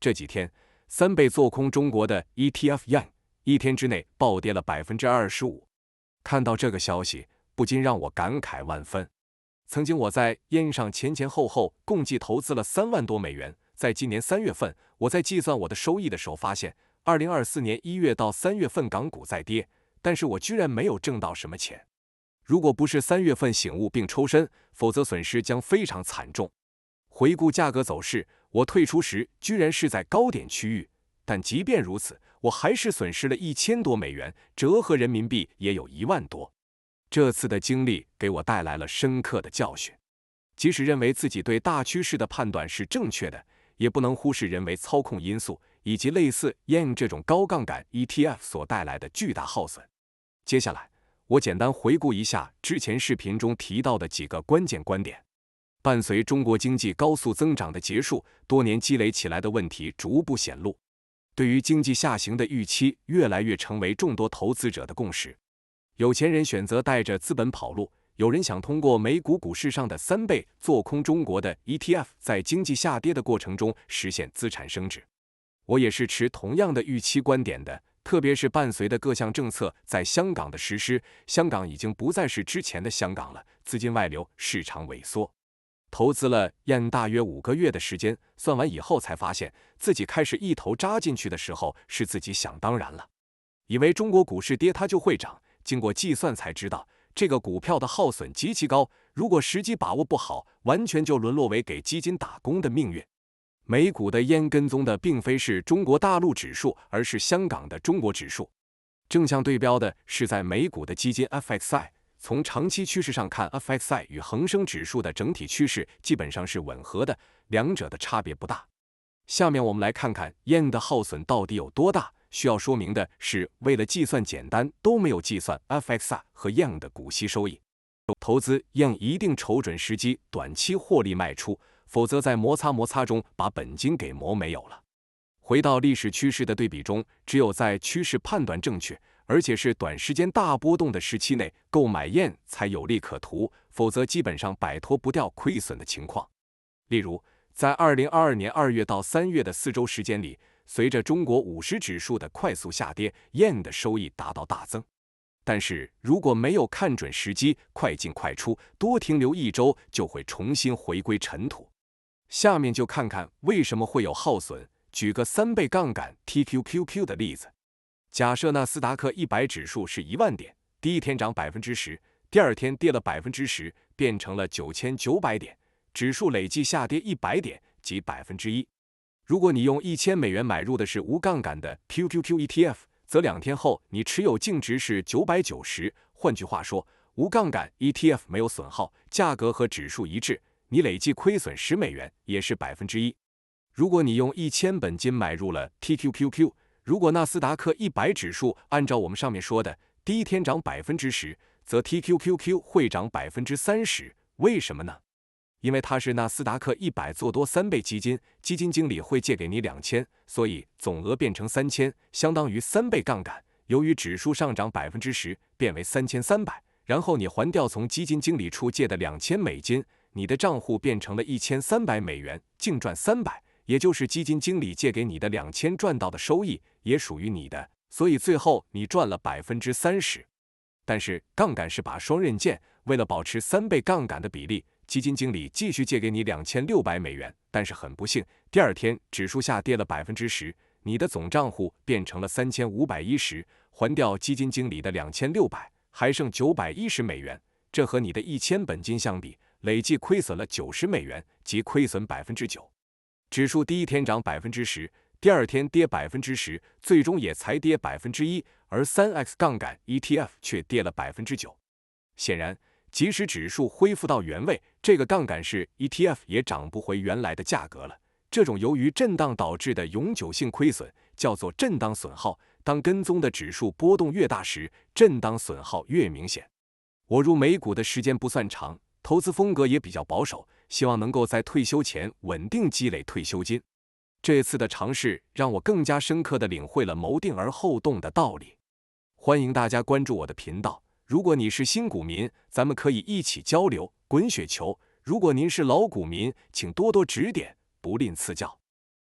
这几天3倍做空中国的 ETF Yen 一天之内暴跌了 25%。 看到这个消息，不禁让我感慨万分。曾经我在 Yen 上前后共计投资了3万多美元，在今年3月份，我在计算我的收益的时候发现，2024年1月到3月份港股在跌，但是我居然没有挣到什么钱。如果不是3月份醒悟并抽身，否则损失将非常惨重。回顾价格走势，我退出时居然是在高点区域，但即便如此，我还是损失了1000多美元，折合人民币也有1万多。这次的经历给我带来了深刻的教训，即使认为自己对大趋势的判断是正确的，也不能忽视人为操控因素以及类似 Yen 这种高杠杆 ETF 所带来的巨大耗损。接下来，我简单回顾一下之前视频中提到的几个关键观点。伴随中国经济高速增长的结束，多年积累起来的问题逐步显露，对于经济下行的预期越来越成为众多投资者的共识。有钱人选择带着资本跑路，有人想通过美股股市上的3倍做空中国的 ETF， 在经济下跌的过程中实现资产升值。我也是持同样的预期观点的，特别是伴随的各项政策在香港的实施，香港已经不再是之前的香港了，资金外流，市场萎缩。投资了 Yen 大约5个月的时间，算完以后才发现，自己开始一头扎进去的时候是自己想当然了，以为中国股市跌它就会涨，经过计算才知道，这个股票的耗损极其高，如果时机把握不好，完全就沦落为给基金打工的命运。美股的 Yen 跟踪的并非是中国大陆指数，而是香港的中国指数。正向对标的是在美股的基金 FXI。从长期趋势上看， FXI 与恒生指数的整体趋势基本上是吻合的，两者的差别不大。下面我们来看看 Yen 的耗损到底有多大。需要说明的是，为了计算简单，都没有计算 FXI 和 Yen 的股息收益。投资 Yen 一定瞅准时机，短期获利卖出，否则在摩擦中把本金给磨没有了。回到历史趋势的对比中，只有在趋势判断正确，而且是短时间大波动的时期内购买 Yen 才有利可图，否则基本上摆脱不掉亏损的情况。例如，在2022年2月到3月的4周时间里，随着中国50指数的快速下跌， Yen 的收益达到大增。但是如果没有看准时机，快进快出，多停留1周就会重新回归尘土。下面就看看为什么会有耗损。举个3倍杠杆 TQQQ 的例子，假设纳斯达克100指数是1万点，第一天涨 10%， 第二天跌了 10%， 变成了9900点，指数累计下跌100点，即 1%。 如果你用1000美元买入的是无杠杆的 QQQ ETF， 则2天后你持有净值是990，换句话说，无杠杆 ETF 没有损耗，价格和指数一致，你累计亏损10美元，也是 1%。如果你用1000本金买入了 TQQQ， 如果纳斯达克100指数按照我们上面说的，第一天涨 10%， 则 TQQQ 会涨 30%。 为什么呢？因为它是纳斯达克100做多3倍基金，基金经理会借给你2000，所以总额变成3000，相当于3倍杠杆。由于指数上涨 10%， 变为3300，然后你还掉从基金经理处借的2000美金，你的账户变成了1300美元，净赚300。也就是基金经理借给你的2000赚到的收益也属于你的，所以最后你赚了 30%。 但是杠杆是把双刃剑，为了保持3倍杠杆的比例，基金经理继续借给你2600美元，但是很不幸，第二天指数下跌了 10%， 你的总账户变成了3510，还掉基金经理的2600，还剩910美元，这和你的1000本金相比，累计亏损了90美元，即亏损 9%。指数第一天涨 10%， 第二天跌 10%， 最终也才跌 1%， 而 3X 杠杆 ETF 却跌了 9%。 显然，即使指数恢复到原位，这个杠杆式 ETF 也涨不回原来的价格了。这种由于震荡导致的永久性亏损叫做震荡损耗，当跟踪的指数波动越大时，震荡损耗越明显。我入美股的时间不算长，投资风格也比较保守，希望能够在退休前稳定积累退休金。这次的尝试让我更加深刻地领会了谋定而后动的道理。欢迎大家关注我的频道，如果你是新股民，咱们可以一起交流滚雪球；如果您是老股民，请多多指点，不吝赐教。